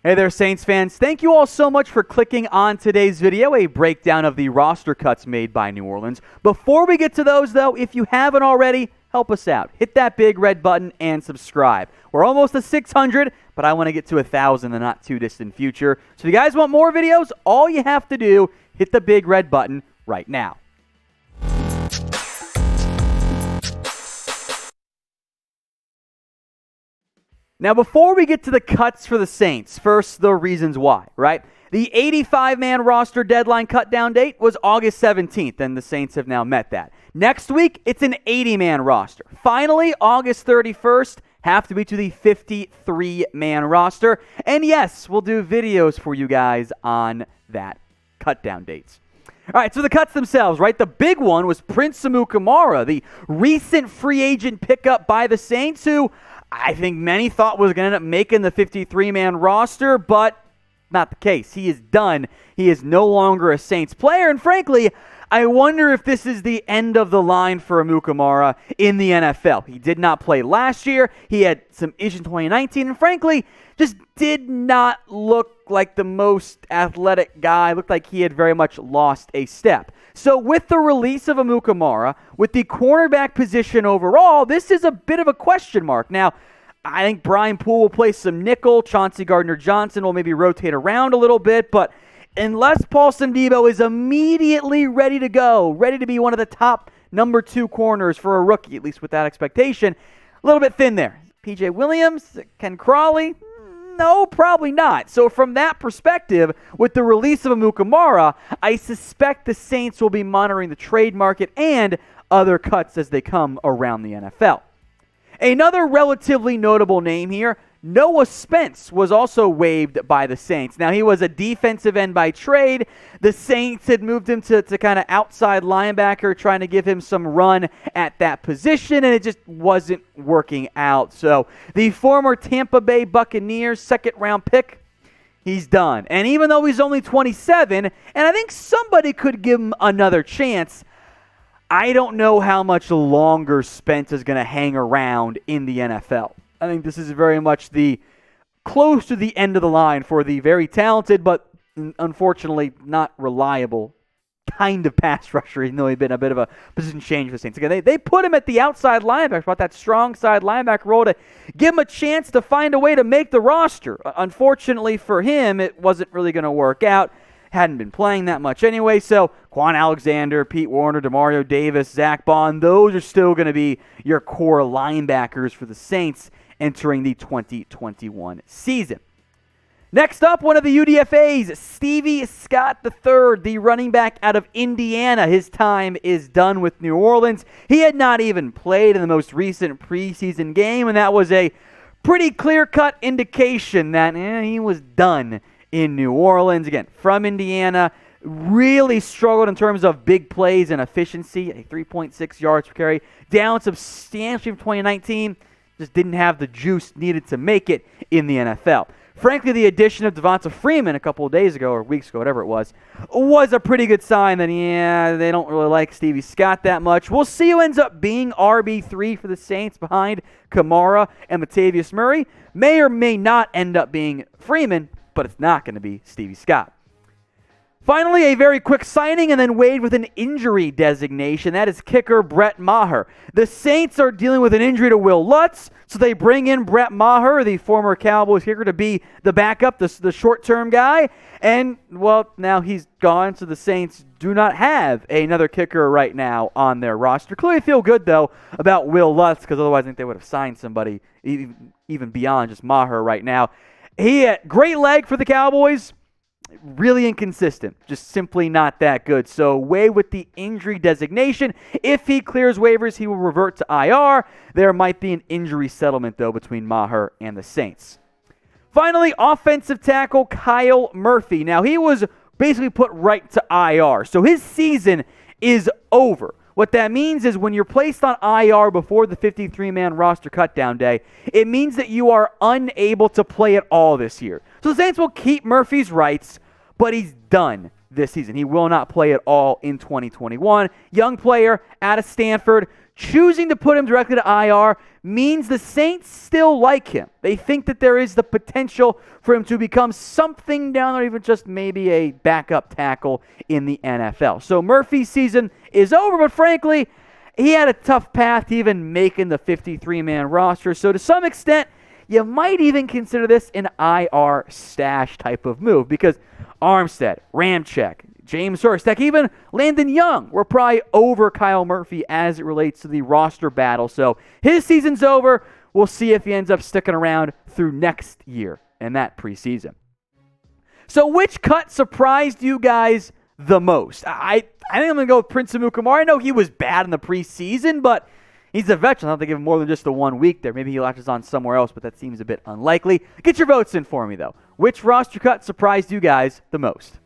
Hey there, Saints fans. Thank you all so much for clicking on today's video, a breakdown of the roster cuts made by New Orleans. Before we get to those, though, if you haven't already, help us out. Hit that big red button and subscribe. We're almost to 600, but I want to get to 1,000 in the not too distant future. So if you guys want more videos, all you have to do, hit the big red button right now. Now, before we get to the cuts for the Saints, first, the reasons why, right? The 85-man roster deadline cutdown date was August 17th, and the Saints have now met that. Next week, it's an 80-man roster. Finally, August 31st, have to be to the 53-man roster. And yes, we'll do videos for you guys on that cutdown dates. All right, so the cuts themselves, right? The big one was Prince Amukamara, the recent free agent pickup by the Saints, who I think many thought was going to end up making the 53-man roster, but not the case. He is done. He is no longer a Saints player, and frankly, I wonder if this is the end of the line for Amukamara in the NFL. He did not play last year. He had some issues in 2019, and frankly, just did not look like the most athletic guy. Looked like he had very much lost a step. So with the release of Amukamara, with the cornerback position overall, this is a bit of a question mark. Now, I think Brian Poole will play some nickel. Chauncey Gardner-Johnson will maybe rotate around a little bit, but unless Paulson Debo is immediately ready to go, ready to be one of the top number 2 corners for a rookie, at least with that expectation, a little bit thin there. P.J. Williams, Ken Crawley, no, probably not. So from that perspective, with the release of Amukamara, I suspect the Saints will be monitoring the trade market and other cuts as they come around the NFL. Another relatively notable name here, Noah Spence, was also waived by the Saints. Now, he was a defensive end by trade. The Saints had moved him to kind of outside linebacker, trying to give him some run at that position, and it just wasn't working out. So the former Tampa Bay Buccaneers second-round pick, he's done. And even though he's only 27, and I think somebody could give him another chance, I don't know how much longer Spence is going to hang around in the NFL. I think this is very much close to the end of the line for the very talented, but unfortunately not reliable kind of pass rusher, even though he'd been a bit of a position change for the Saints. Again, they put him at the outside linebacker, about that strong side linebacker role to give him a chance to find a way to make the roster. Unfortunately for him, it wasn't really going to work out. Hadn't been playing that much anyway, so Quan Alexander, Pete Warner, Demario Davis, Zach Bond, those are still going to be your core linebackers for the Saints entering the 2021 season. Next up, one of the UDFAs, Stevie Scott III, the running back out of Indiana. His time is done with New Orleans. He had not even played in the most recent preseason game, and that was a pretty clear-cut indication that he was done in New Orleans. Again, from Indiana, really struggled in terms of big plays and efficiency, a 3.6 yards per carry, down substantially from 2019. Just didn't have the juice needed to make it in the NFL. Frankly, the addition of Devonta Freeman a couple of days ago, or weeks ago, whatever it was a pretty good sign that, they don't really like Stevie Scott that much. We'll see who ends up being RB3 for the Saints behind Kamara and Latavius Murray. May or may not end up being Freeman, but it's not going to be Stevie Scott. Finally, a very quick signing and then waived with an injury designation. That is kicker Brett Maher. The Saints are dealing with an injury to Will Lutz, so they bring in Brett Maher, the former Cowboys kicker, to be the backup, the short-term guy. And, well, now he's gone, so the Saints do not have another kicker right now on their roster. Clearly feel good, though, about Will Lutz, because otherwise I think they would have signed somebody even beyond just Maher right now. He had great leg for the Cowboys. Really inconsistent, just simply not that good. So away with the injury designation. If he clears waivers, he will revert to IR. There might be an injury settlement, though, between Maher and the Saints. Finally, offensive tackle Kyle Murphy. Now, he was basically put right to IR, so his season is over. What that means is when you're placed on IR before the 53-man roster cutdown day, it means that you are unable to play at all this year. So the Saints will keep Murphy's rights, but he's done this season. He will not play at all in 2021. Young player out of Stanford. Choosing to put him directly to IR means the Saints still like him. They think that there is the potential for him to become something down there, even just maybe a backup tackle in the NFL. So Murphy's season is over, but frankly, he had a tough path to even making the 53-man roster. So to some extent, you might even consider this an IR stash type of move because Armstead, Ramczyk, James Hurst, heck, even Landon Young were probably over Kyle Murphy as it relates to the roster battle. So his season's over. We'll see if he ends up sticking around through next year in that preseason. So which cut surprised you guys the most? I think I'm going to go with Prince Amukamara. I know he was bad in the preseason, but he's a veteran. I don't think give him more than just the 1 week there. Maybe he latches on somewhere else, but that seems a bit unlikely. Get your votes in for me, though. Which roster cut surprised you guys the most?